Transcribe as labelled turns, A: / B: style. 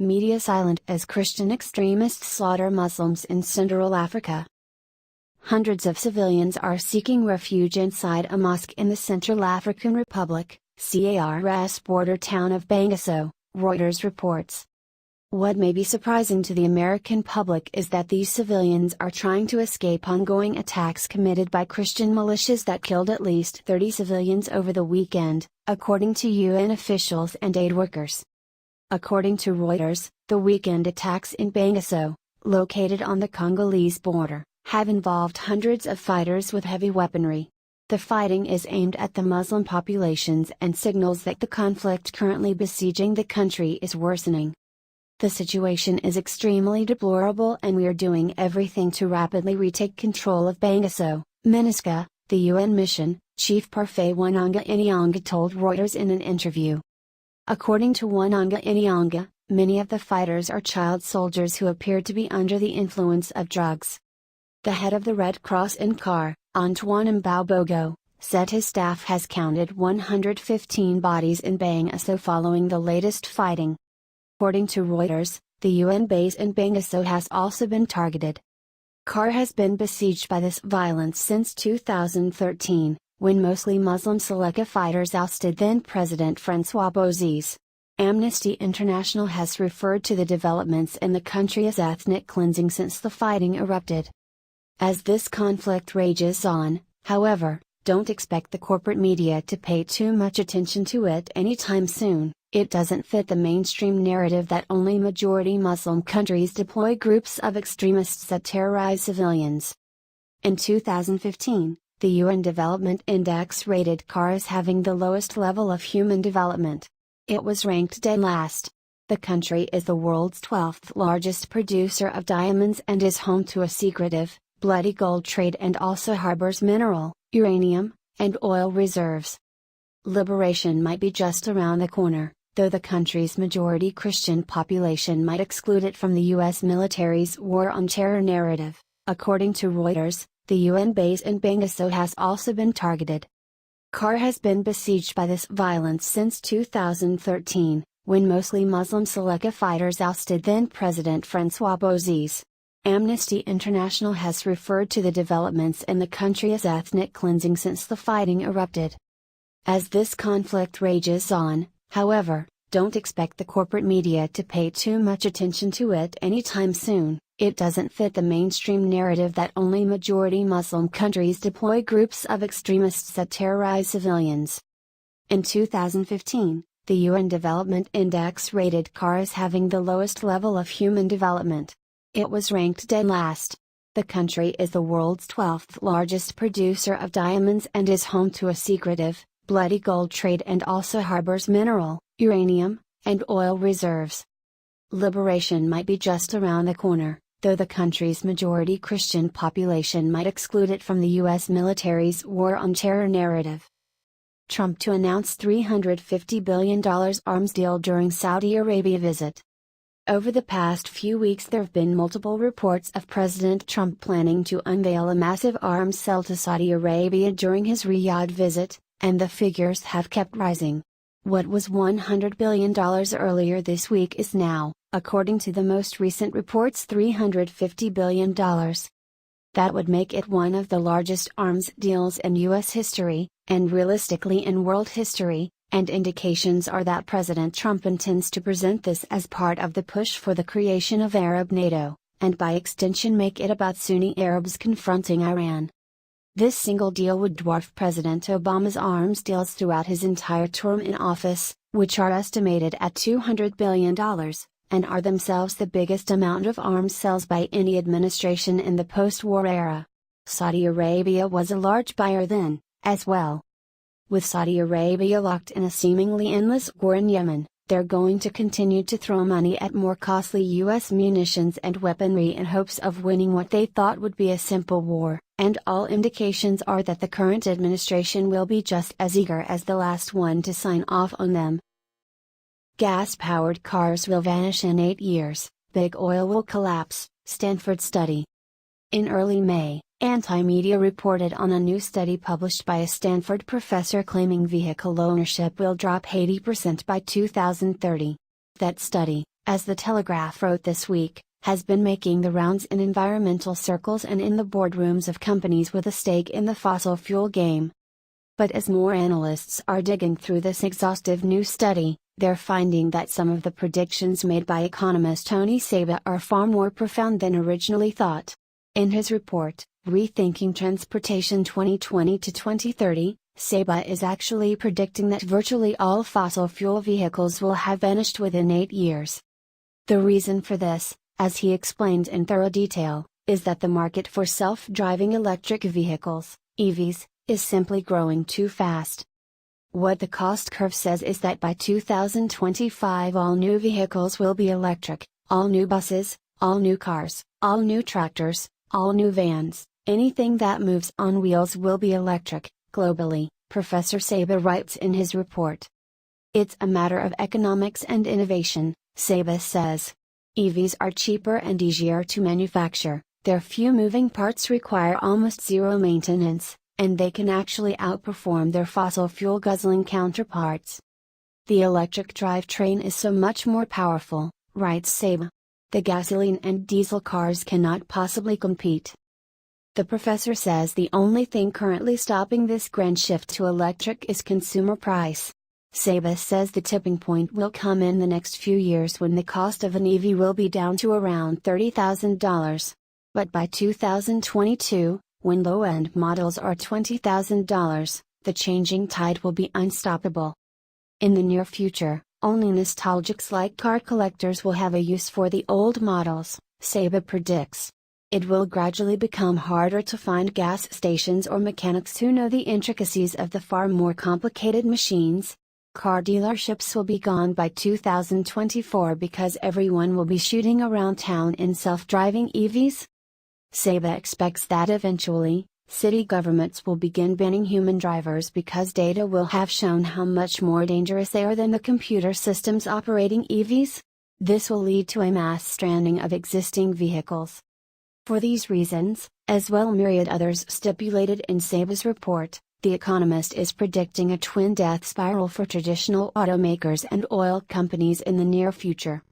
A: Media silent as Christian extremists slaughter Muslims in Central Africa. Hundreds of civilians are seeking refuge inside a mosque in the Central African Republic, CAR's border town of Bangassou, Reuters reports. What may be surprising to the American public is that these civilians are trying to escape ongoing attacks committed by Christian militias that killed at least 30 civilians over the weekend, according to UN officials and aid workers. According to Reuters, the weekend attacks in Bangassou, located on the Congolese border, have involved hundreds of fighters with heavy weaponry. The fighting is aimed at the Muslim populations and signals that the conflict currently besieging the country is worsening. The situation is extremely deplorable and we are doing everything to rapidly retake control of Bangassou, MINUSCA, the UN mission, Chief Parfait Wananga Inyanga told Reuters in an interview. According to Wananga Inyanga, many of the fighters are child soldiers who appear to be under the influence of drugs. The head of the Red Cross in CAR, Antoine Mbaubogo, said his staff has counted 115 bodies in Bangassou following the latest fighting. According to Reuters, the UN base in Bangassou has also been targeted. CAR has been besieged by this violence since 2013, when mostly Muslim Seleka fighters ousted then-President François Bozize. Amnesty International has referred to the developments in the country as ethnic cleansing since the fighting erupted. As this conflict rages on, however, don't expect the corporate media to pay too much attention to it anytime soon. It doesn't fit the mainstream narrative that only majority Muslim countries deploy groups of extremists that terrorize civilians. In 2015, the UN Development Index rated CAR as having the lowest level of human development. It was ranked dead last. The country is the world's 12th largest producer of diamonds and is home to a secretive, bloody gold trade and also harbors mineral, uranium, and oil reserves. Liberation might be just around the corner, though the country's majority Christian population might exclude it from the US military's war on terror narrative. According to Reuters, the UN base in Bangassou has also been targeted. CAR has been besieged by this violence since 2013, when mostly Muslim Seleka fighters ousted then-President François Bozize. Amnesty International has referred to the developments in the country as ethnic cleansing since the fighting erupted. As this conflict rages on, however, don't expect the corporate media to pay too much attention to it anytime soon. It doesn't fit the mainstream narrative that only majority Muslim countries deploy groups of extremists that terrorize civilians. In 2015, the UN Development Index rated CAR as having the lowest level of human development. It was ranked dead last. The country is the world's 12th largest producer of diamonds and is home to a secretive, bloody gold trade and also harbors mineral, uranium, and oil reserves. Liberation might be just around the corner, though the country's majority Christian population might exclude it from the US military's war on terror narrative. Trump to announce $350 billion arms deal during Saudi Arabia visit. Over the past few weeks there have been multiple reports of President Trump planning to unveil a massive arms sale to Saudi Arabia during his Riyadh visit, and the figures have kept rising. What was $100 billion earlier this week is now, according to the most recent reports, $350 billion. That would make it one of the largest arms deals in US history, and realistically in world history, and indications are that President Trump intends to present this as part of the push for the creation of Arab NATO, and by extension make it about Sunni Arabs confronting Iran. This single deal would dwarf President Obama's arms deals throughout his entire term in office, which are estimated at $200 billion, and are themselves the biggest amount of arms sales by any administration in the post-war era. Saudi Arabia was a large buyer then, as well. With Saudi Arabia locked in a seemingly endless war in Yemen, they're going to continue to throw money at more costly US munitions and weaponry in hopes of winning what they thought would be a simple war, and all indications are that the current administration will be just as eager as the last one to sign off on them. Gas-powered cars will vanish in 8 years, big oil will collapse, Stanford study. In early May, Anti-Media reported on a new study published by a Stanford professor claiming vehicle ownership will drop 80% by 2030. That study, as the Telegraph wrote this week, has been making the rounds in environmental circles and in the boardrooms of companies with a stake in the fossil fuel game. But as more analysts are digging through this exhaustive new study, they're finding that some of the predictions made by economist Tony Seba are far more profound than originally thought. In his report, Rethinking Transportation 2020 to 2030, Seba is actually predicting that virtually all fossil fuel vehicles will have vanished within 8 years. The reason for this, as he explained in thorough detail, is that the market for self-driving electric vehicles, EVs, is simply growing too fast. What the cost curve says is that by 2025 all new vehicles will be electric, all new buses, all new cars, all new tractors, all new vans, anything that moves on wheels will be electric, globally, Professor Seba writes in his report. It's a matter of economics and innovation, Seba says. EVs are cheaper and easier to manufacture, their few moving parts require almost zero maintenance, and they can actually outperform their fossil fuel guzzling counterparts. The electric drivetrain is so much more powerful, writes Seba. The gasoline and diesel cars cannot possibly compete. The professor says the only thing currently stopping this grand shift to electric is consumer price. Seba says the tipping point will come in the next few years when the cost of an EV will be down to around $30,000. But by 2022, when low-end models are $20,000, the changing tide will be unstoppable. In the near future, only nostalgics like car collectors will have a use for the old models, Seba predicts. It will gradually become harder to find gas stations or mechanics who know the intricacies of the far more complicated machines. Car dealerships will be gone by 2024 because everyone will be shooting around town in self-driving EVs. Seba expects that eventually, city governments will begin banning human drivers because data will have shown how much more dangerous they are than the computer systems operating EVs. This will lead to a mass stranding of existing vehicles. For these reasons, as well myriad others stipulated in Seba's report, The Economist is predicting a twin death spiral for traditional automakers and oil companies in the near future.